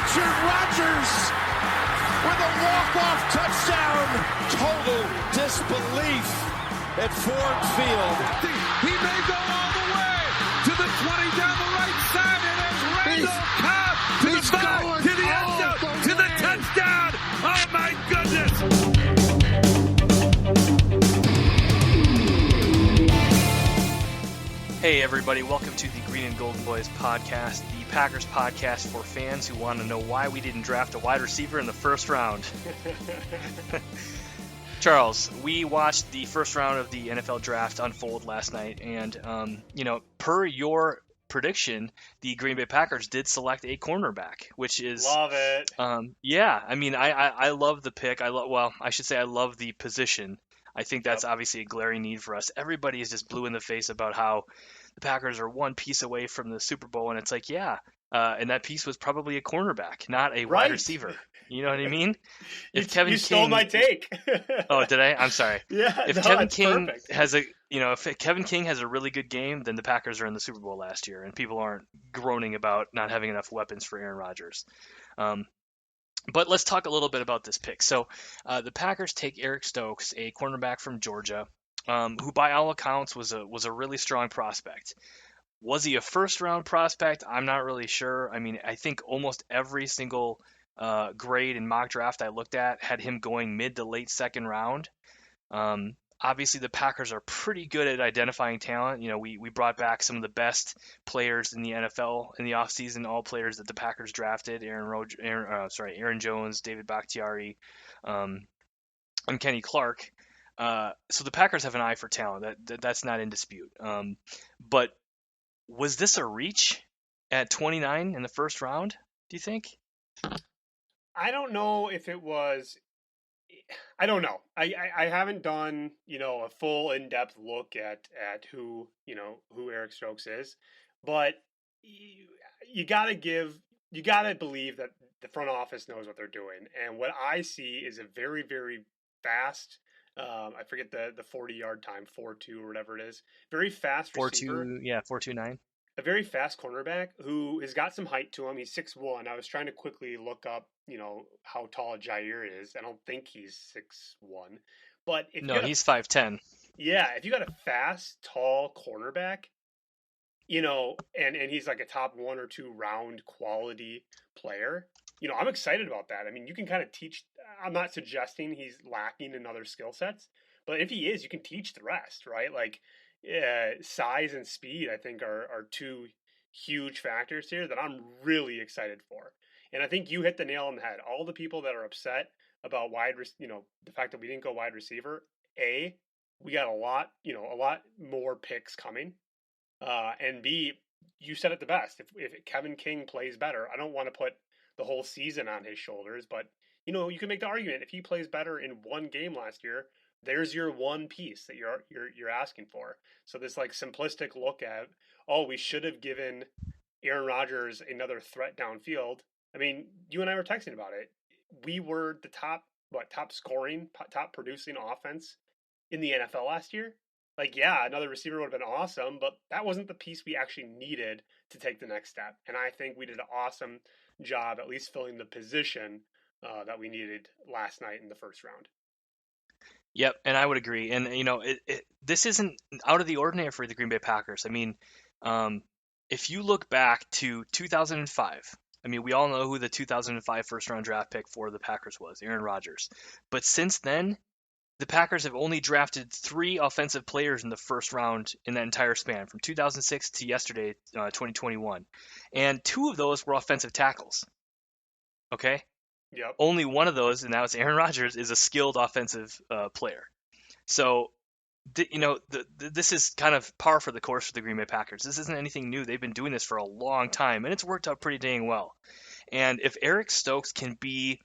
Richard Rodgers with a walk-off touchdown. Total disbelief at Ford Field. He may go all the way to the 20 down the right side, and there's Randall Cobb to the 5, to the end zone, to the touchdown. Oh my goodness. Hey everybody, welcome to the Green and Golden Boys podcast, the Packers podcast for fans who want to know why we didn't draft a wide receiver in the first round. Charles, we watched the first round of the NFL draft unfold last night, and per your prediction, the Green Bay Packers did select a cornerback, which is love it. I love the pick. I love the position. I think that's obviously a glaring need for us. Everybody is just blue in the face about how the Packers are one piece away from the Super Bowl, and it's like, and that piece was probably a cornerback, not a wide receiver. You know what I mean? You stole my take. Oh, did I? I'm sorry. Yeah, if Kevin King has a really good game, then the Packers are in the Super Bowl last year, and people aren't groaning about not having enough weapons for Aaron Rodgers. But let's talk a little bit about this pick. So the Packers take Eric Stokes, a cornerback from Georgia, who by all accounts was a really strong prospect. Was he a first-round prospect? I'm not really sure. I mean, I think almost every single grade and mock draft I looked at had him going mid to late second round. Obviously, the Packers are pretty good at identifying talent. You know, we brought back some of the best players in the NFL in the offseason, all players that the Packers drafted, Aaron Jones, David Bakhtiari, and Kenny Clark. So the Packers have an eye for talent. That's not in dispute. But was this a reach at 29 in the first round, do you think? I don't know if it was. I don't know. I haven't done, a full in-depth look at who Eric Stokes is, but you got to believe that the front office knows what they're doing. And what I see is a very, very fast, I forget the 40-yard time, 4.2 or whatever it is. Very fast receiver. 4.29. A very fast cornerback who has got some height to him. He's 6'1". I was trying to quickly look up, how tall Jair is. I don't think he's 6'1", but he's 5'10". Yeah, if you got a fast, tall cornerback, and he's like a top 1 or 2 round quality player, I'm excited about that. I mean, you can kind of teach. I'm not suggesting he's lacking in other skill sets, but if he is, you can teach the rest, right? Like. Size and speed, I think, are two huge factors here that I'm really excited for. And I think you hit the nail on the head. All the people that are upset about the fact that we didn't go wide receiver, we got a lot more picks coming. And B, you said it the best. If Kevin King plays better, I don't want to put the whole season on his shoulders, but you can make the argument if he plays better in one game last year, there's your one piece that you're asking for. So this like simplistic look at, we should have given Aaron Rodgers another threat downfield. I mean, you and I were texting about it. We were the top scoring, top producing offense in the NFL last year. Like, yeah, another receiver would have been awesome, but that wasn't the piece we actually needed to take the next step. And I think we did an awesome job at least filling the position that we needed last night in the first round. Yep, and I would agree. And, this isn't out of the ordinary for the Green Bay Packers. I mean, if you look back to 2005, I mean, we all know who the 2005 first-round draft pick for the Packers was, Aaron Rodgers. But since then, the Packers have only drafted 3 offensive players in the first round in that entire span, from 2006 to yesterday, 2021. And 2 of those were offensive tackles. Okay? Yep. Only one of those, and that was Aaron Rodgers, is a skilled offensive player. So, this is kind of par for the course for the Green Bay Packers. This isn't anything new. They've been doing this for a long time, and it's worked out pretty dang well. And if Eric Stokes can be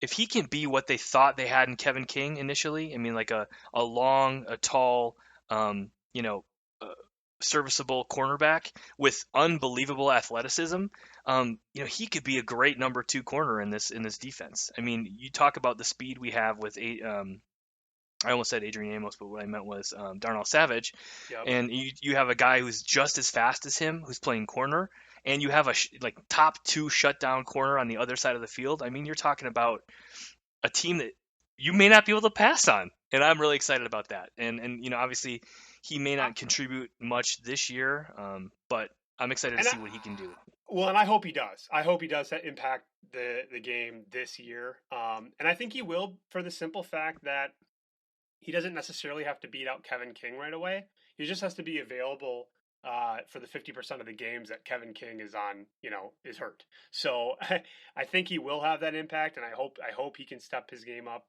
what they thought they had in Kevin King initially, I mean, like a long, a tall, serviceable cornerback with unbelievable athleticism, he could be a great number 2 corner in this defense. I mean, you talk about the speed we have with I almost said Adrian Amos, but what I meant was Darnell Savage. Yep. And you have a guy who's just as fast as him, who's playing corner, and you have a like top 2 shutdown corner on the other side of the field, I mean, you're talking about a team that you may not be able to pass on, and I'm really excited about that. And obviously, he may not contribute much this year, but I'm excited to And see what he can do. well, and I hope he does. I hope he does impact the game this year. And I think he will, for the simple fact that he doesn't necessarily have to beat out Kevin King right away. He just has to be available for the 50% of the games that Kevin King is on, is hurt. So I think he will have that impact, and I hope he can step his game up,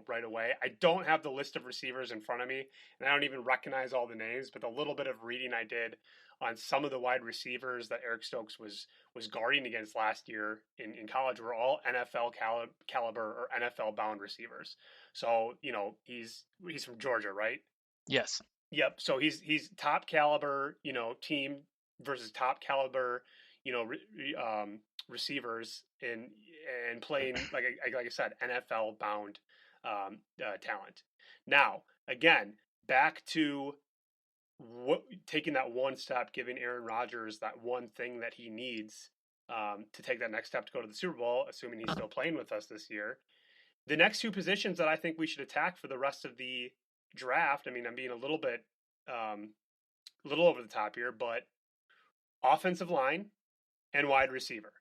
right away. I don't have the list of receivers in front of me, and I don't even recognize all the names, but the little bit of reading I did on some of the wide receivers that Eric Stokes was guarding against last year in college were all NFL caliber or NFL bound receivers. So he's from Georgia, right? Yes. Yep. So he's top caliber, team versus top caliber, receivers and playing like I said, NFL bound talent. Now again, back to taking that one step, giving Aaron Rodgers that one thing that he needs to take that next step to go to the Super Bowl, assuming he's still playing with us this year. The next two positions that I think we should attack for the rest of the draft. I mean, I'm being a little bit, little over the top here, but offensive line and wide receiver.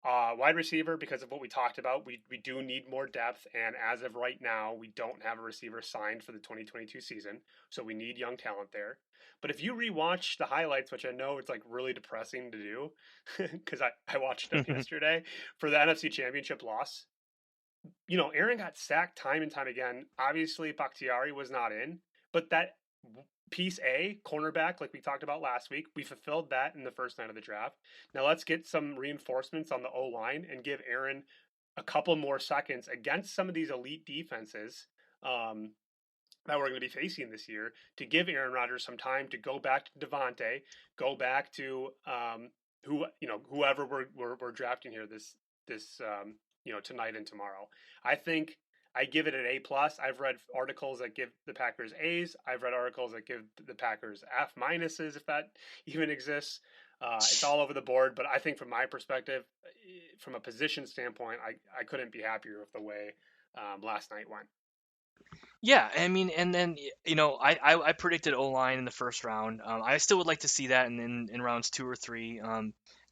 Wide receiver, because of what we talked about, we do need more depth, and as of right now, we don't have a receiver signed for the 2022 season, so we need young talent there. But if you rewatch the highlights, which I know it's like really depressing to do, because I watched them yesterday for the NFC Championship loss. Aaron got sacked time and time again. Obviously, Bakhtiari was not in, but that piece A, cornerback, like we talked about last week, we fulfilled that in the first night of the draft. Now let's get some reinforcements on the O line and give Aaron a couple more seconds against some of these elite defenses that we're going to be facing this year to give Aaron Rodgers some time to go back to Devontae, go back to whoever we're drafting here this tonight and tomorrow. I think I give it an A plus. I've read articles that give the Packers A's. I've read articles that give the Packers F minuses, if that even exists. It's all over the board, but I think from my perspective, from a position standpoint, I couldn't be happier with the way last night went. Yeah, I mean, and then I predicted O-line in the first round. I still would like to see that in rounds 2 or 3,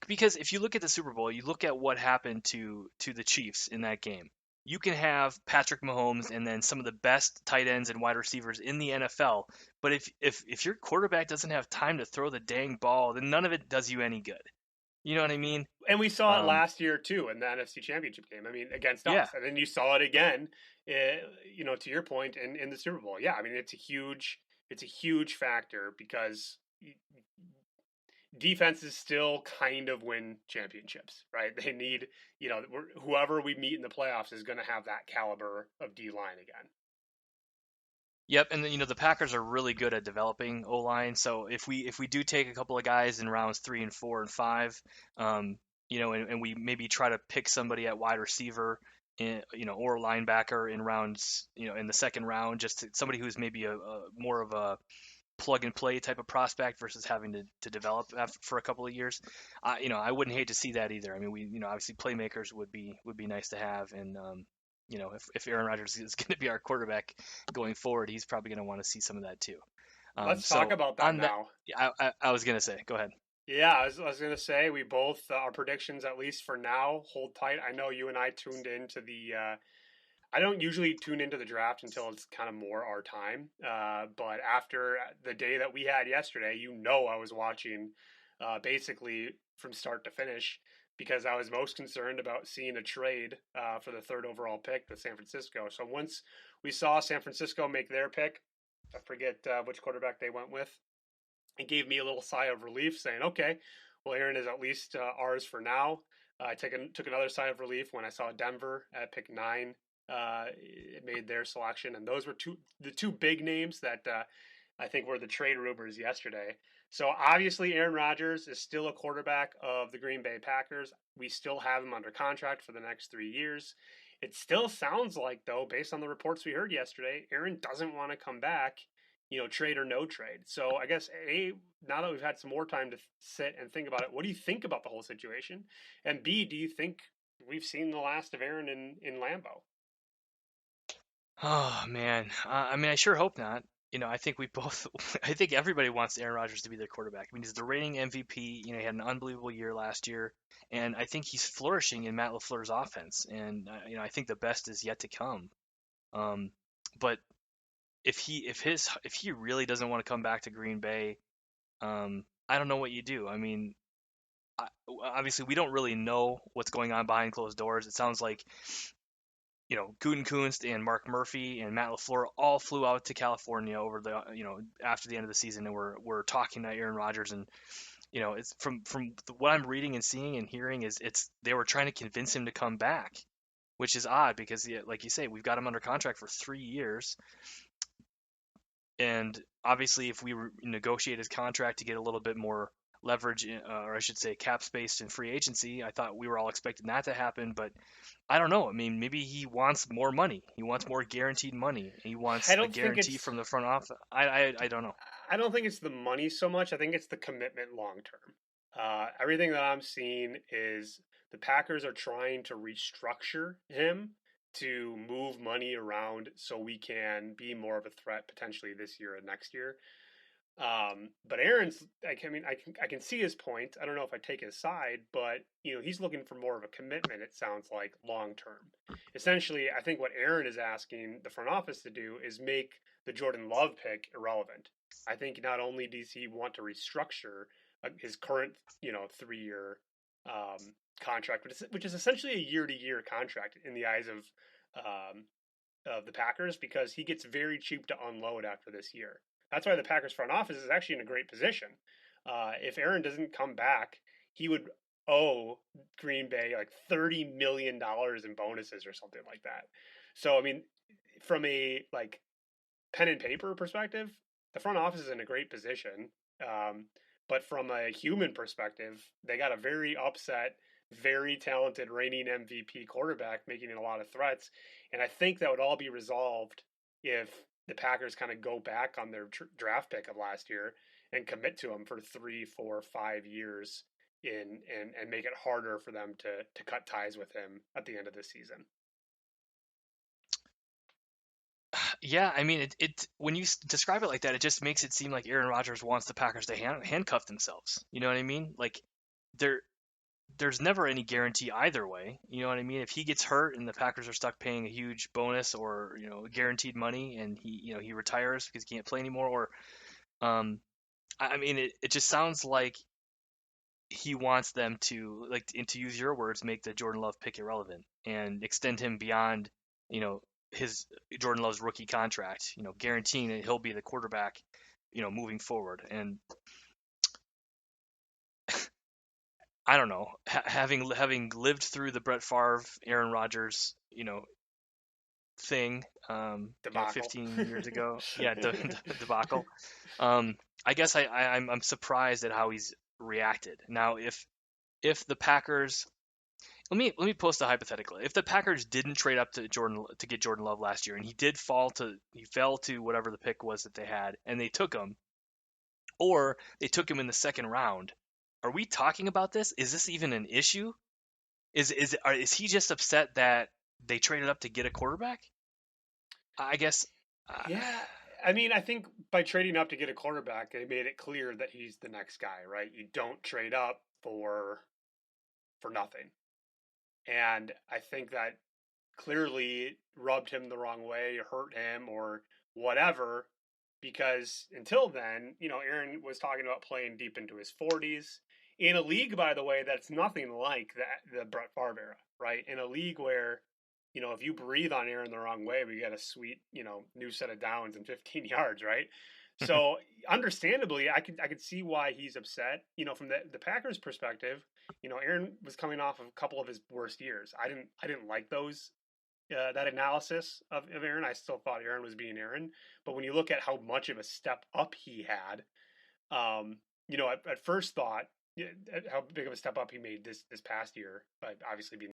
because if you look at the Super Bowl, you look at what happened to the Chiefs in that game. You can have Patrick Mahomes and then some of the best tight ends and wide receivers in the NFL, but if your quarterback doesn't have time to throw the dang ball, then none of it does you any good. You know what I mean? And we saw it last year too in the NFC Championship game. I mean, against us, and then you saw it again. To your point, in the Super Bowl. Yeah, I mean, it's a huge factor because defenses still kind of win championships, right? They need, whoever we meet in the playoffs is going to have that caliber of D line again. Yep, and then, the Packers are really good at developing O-line. So if we do take a couple of guys in rounds 3 and 4 and 5, and we maybe try to pick somebody at wide receiver, or linebacker in rounds, in the second round, somebody who's maybe a more of a plug and play type of prospect versus having to develop for a couple of years. I wouldn't hate to see that either. I mean, we obviously playmakers would be nice to have, and if Aaron Rodgers is going to be our quarterback going forward, he's probably going to want to see some of that too. Let's talk about that now. I was going to say, go ahead. Yeah, I was going to say we both, our predictions, at least for now, hold tight. I know you and I tuned into I don't usually tune into the draft until it's kind of more our time. But after the day that we had yesterday, I was watching basically from start to finish because I was most concerned about seeing a trade for the third overall pick with San Francisco. So once we saw San Francisco make their pick, I forget which quarterback they went with, it gave me a little sigh of relief saying, okay, well, Aaron is at least ours for now. I took another sigh of relief when I saw Denver at pick 9. Made their selection, and those were the two big names that I think were the trade rumors yesterday. So obviously Aaron Rodgers is still a quarterback of the Green Bay Packers. We still have him under contract for the next 3 years. It still sounds like, though, based on the reports we heard yesterday, Aaron doesn't want to come back trade or no trade. So I guess now that we've had some more time to sit and think about it, what do you think about the whole situation? And B, do you think we've seen the last of Aaron in Lambeau? Oh man, I mean, I sure hope not. I think we both. I think everybody wants Aaron Rodgers to be their quarterback. I mean, he's the reigning MVP. He had an unbelievable year last year, and I think he's flourishing in Matt LaFleur's offense. And I think the best is yet to come. Um, but if he really doesn't want to come back to Green Bay, I don't know what you do. I mean, obviously we don't really know what's going on behind closed doors. It sounds like Gutekunst and Mark Murphy and Matt LaFleur all flew out to California over after the end of the season, and we're talking to Aaron Rodgers, and it's from what I'm reading and seeing and hearing is they were trying to convince him to come back, which is odd because like you say, we've got him under contract for 3 years. And obviously, if we negotiate his contract to get a little bit more leverage, or I should say cap space in free agency, I thought we were all expecting that to happen. But I don't know. I mean, maybe he wants more money. He wants more guaranteed money. He wants I a don't think guarantee it's from the front office. I don't know. I don't think it's the money so much. I think it's the commitment long term. Everything that I'm seeing is the Packers are trying to restructure him to move money around so we can be more of a threat potentially this year and next year. But Aaron's, I can see his point. I don't know if I take his side, but he's looking for more of a commitment. It sounds like long term. Essentially, I think what Aaron is asking the front office to do is make the Jordan Love pick irrelevant. I think not only does he want to restructure his current 3-year contract, which is essentially a year-to-year contract in the eyes of the Packers because he gets very cheap to unload after this year. That's why the Packers front office is actually in a great position. If Aaron doesn't come back, he would owe Green Bay like $30 million in bonuses or something like that. So, I mean, from a like pen and paper perspective, the front office is in a great position. But from a human perspective, they got a very upset, very talented reigning MVP quarterback making a lot of threats. And I think that would all be resolved if the Packers kind of go back on their draft pick of last year and commit to him for 3, 4, 5 years and make it harder for them to cut ties with him at the end of the season. Yeah, I mean, it when you describe it like that, it just makes it seem like Aaron Rodgers wants the Packers to handcuff themselves. You know what I mean? Like there there's never any guarantee either way. You know what I mean? If he gets hurt and the Packers are stuck paying a huge bonus or guaranteed money, and he retires because he can't play anymore, or I mean, it just sounds like he wants them to, like, and to use your words, make the Jordan Love pick irrelevant and extend him beyond his Jordan Love's rookie contract, guaranteeing that he'll be the quarterback moving forward. And I don't know, having lived through the Brett Favre, Aaron Rodgers, thing, Debacle. 15 years ago, yeah, debacle. I guess I'm surprised at how he's reacted. Now, if the Packers, let me post a hypothetical. If the Packers didn't trade up to get Jordan Love last year, and he fell to whatever the pick was that they had, and they took him, or they took him in the second round, are we talking about this? Is this even an issue? Is he just upset that they traded up to get a quarterback? I guess. Yeah. I mean, I think by trading up to get a quarterback, they made it clear that he's the next guy, right? You don't trade up for nothing. And I think that clearly rubbed him the wrong way, hurt him, or whatever. Because until then, Aaron was talking about playing deep into his 40s in a league, by the way, that's nothing like the Brett Favre era, right? In a league where, if you breathe on Aaron the wrong way, we get a sweet, new set of downs and 15 yards, right? So understandably, I could see why he's upset. From the Packers' perspective, Aaron was coming off of a couple of his worst years. I didn't like those that analysis of Aaron. I still thought Aaron was being Aaron, but when you look at how much of a step up he had, at first thought how big of a step up he made this past year, but obviously being